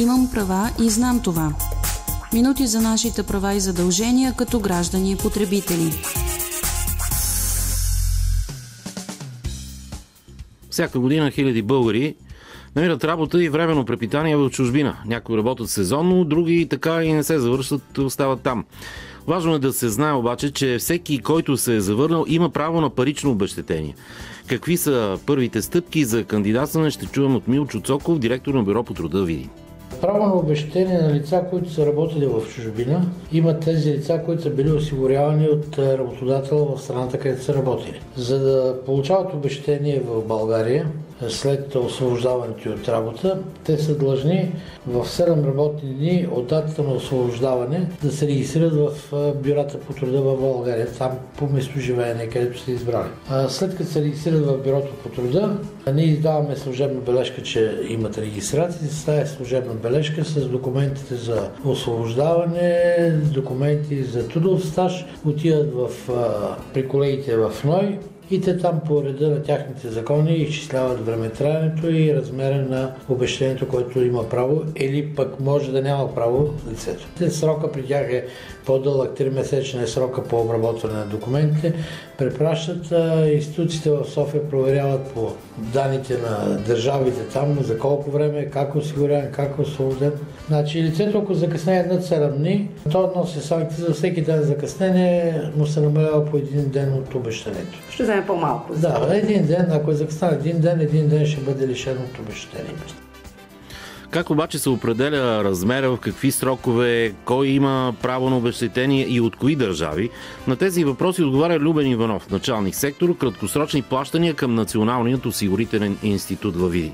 Имам права и знам това. Минути за нашите права и задължения като граждани и потребители. Всяка година хиляди българи намират работа и временно препитание в чужбина. Някои работят сезонно, други така и не се завършват, остават там. Важно е да се знае обаче, че всеки, който се е завърнал, има право на парично обезщетение. Какви са първите стъпки за кандидатстване, ще чуем от Милчо Цоков, директор на Бюро по труда Видин. Право на обезщетение на лица, които са работили в чужбина, имат тези лица, които са били осигурявани от работодателя в страната, където са работили. За да получават обезщетение в България, след освобождаването от работа, те са длъжни в 7 работни дни от датата на освобождаване да се регистрират в бюрата по труда в България, там по местоживеене, където са избрали. След като се регистрират в бюрото по труда, ние издаваме служебна бележка, че имат регистрация. С тази служебна бележка с документите за освобождаване, документи за трудов стаж отиват при колегите в НОИ. И те там по реда на тяхните закони изчисляват времетраенето и размера на обезщетението, което има право, или пък може да няма право лицето. Срока при тях е по-дълъг, 3-месечен е срока по обработване на документите. Препращат институциите в София, проверяват по данните на държавите там, за колко време, как е осигурен, как е освободен. Значи лицето, ако закъснее над 7 дни, то носи санкция за всеки ден закъснение, му се намалява по един ден от обезщетението. Ще вземе по-малко. Да, един ден, ако е закъснее един ден ще бъде лишен от обезщетение. Как обаче се определя размера, в какви срокове, кой има право на обезщетение и от кои държави? На тези въпроси отговаря Любен Иванов, началник сектор краткосрочни плащания към Националният осигурителен институт във Видин.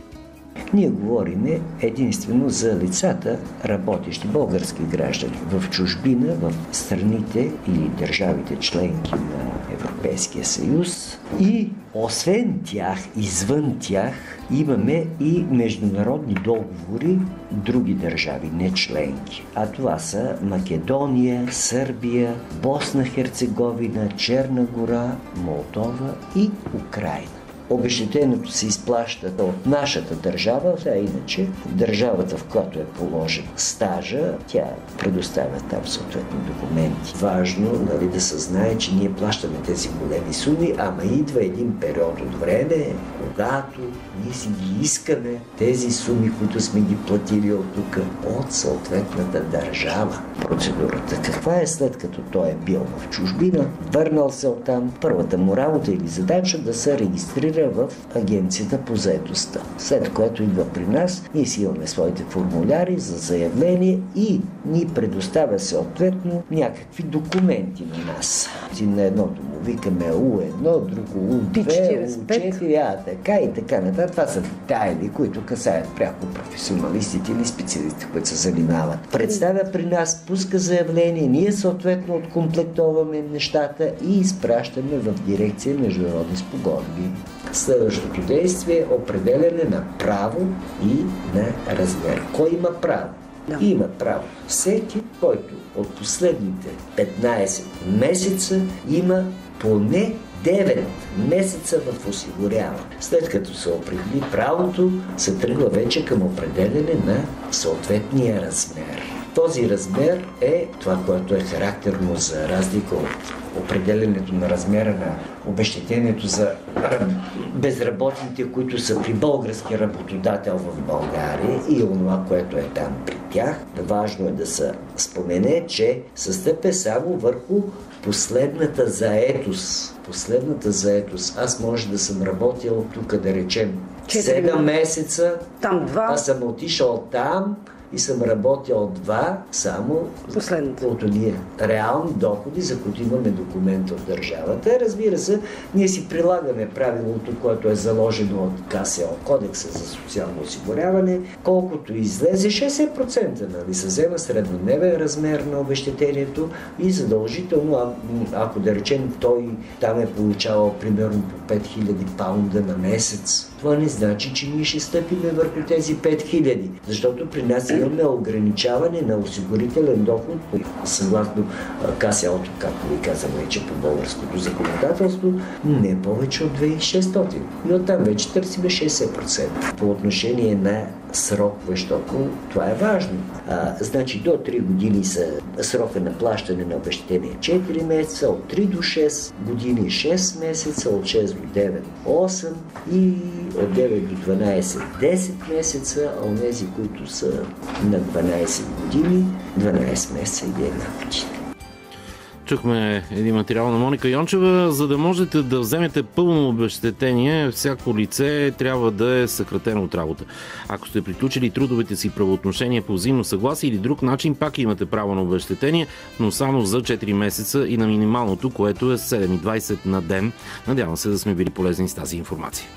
Ние говорим единствено за лицата, работещи български граждани в чужбина, в страните или държавите членки на Европейския съюз. И освен тях, извън тях, имаме и международни договори други държави, не членки. А това са Македония, Сърбия, Босна, Херцеговина, Черна гора, Молдова и Украйна. Обезщетението се изплаща от нашата държава, а иначе държавата, в която е положен стажа, тя предоставя там съответно документи. Важно да се знае, че ние плащаме тези големи суми, ама идва един период от време, когато ние си ги искаме тези суми, които сме ги платили от тук, от съответната държава. Процедурата каква е, след като той е бил в чужбина, върнал се оттам, първата му работа или задача да се регистрира в агенцията по заетостта. След което идва при нас, ние си имаме своите формуляри за заявление и ни предоставя съответно някакви документи на нас. На едното му викаме У1, друго У2, У4, така и така нататък. Това са детайли, които касаят пряко професионалистите или специалистите, които се занимават. Представя при нас, пуска заявление, ние съответно откомплектоваме нещата и изпращаме в дирекция международни спогодби. Следващото действие е определяне на право и на размер. Кой има право? Да. Има право всеки, който от последните 15 месеца има поне 9 месеца в осигуряване. След като се определи правото, се тръгва вече към определяне на съответния размер. Този размер е това, което е характерно за разлика от определенето на размера на обезщетението за безработните, които са при български работодател в България и онова, което е там при тях. Важно е да се спомене, че се стъпя само върху последната заетост. Последната заетост. Аз може да съм работил тук, да речем, 7 месеца, там 2. Аз съм отишъл там и съм работил 2 само от ние реални доходи, за които имаме документ от държавата. Разбира се, ние си прилагаме правилото, което е заложено от КСО, Кодекса за социално осигуряване, колкото излезе 60%, нали, се взема среднодневен размер на обезщетението и задължително, ако да речем той там е получавал примерно по 5000 паунда на месец, това не значи, че ние ще стъпиме върху тези 5000, защото при нас имаме ограничаване на осигурителен доход съгласно КСО-то, както ви казвам вече по българското законодателство, не повече от 2600. И оттам вече търсиме 60%. По отношение на срок, защото това е важно. Значи до 3 години са срока на плащане на обезщетение 4 месеца, от 3 до 6 години 6 месеца, от 6 до 9 8 и от 9 до 12 10 месеца, а онези, които са на 12 години 12 месеца и 1 година. Чухме един материал на Моника Йончева. За да можете да вземете пълно обезщетение, всяко лице трябва да е съкратено от работа. Ако сте приключили трудовите си правоотношения по взаимно съгласие или друг начин, пак имате право на обезщетение, но само за 4 месеца и на минималното, което е 7,20 на ден. Надявам се да сме били полезни с тази информация.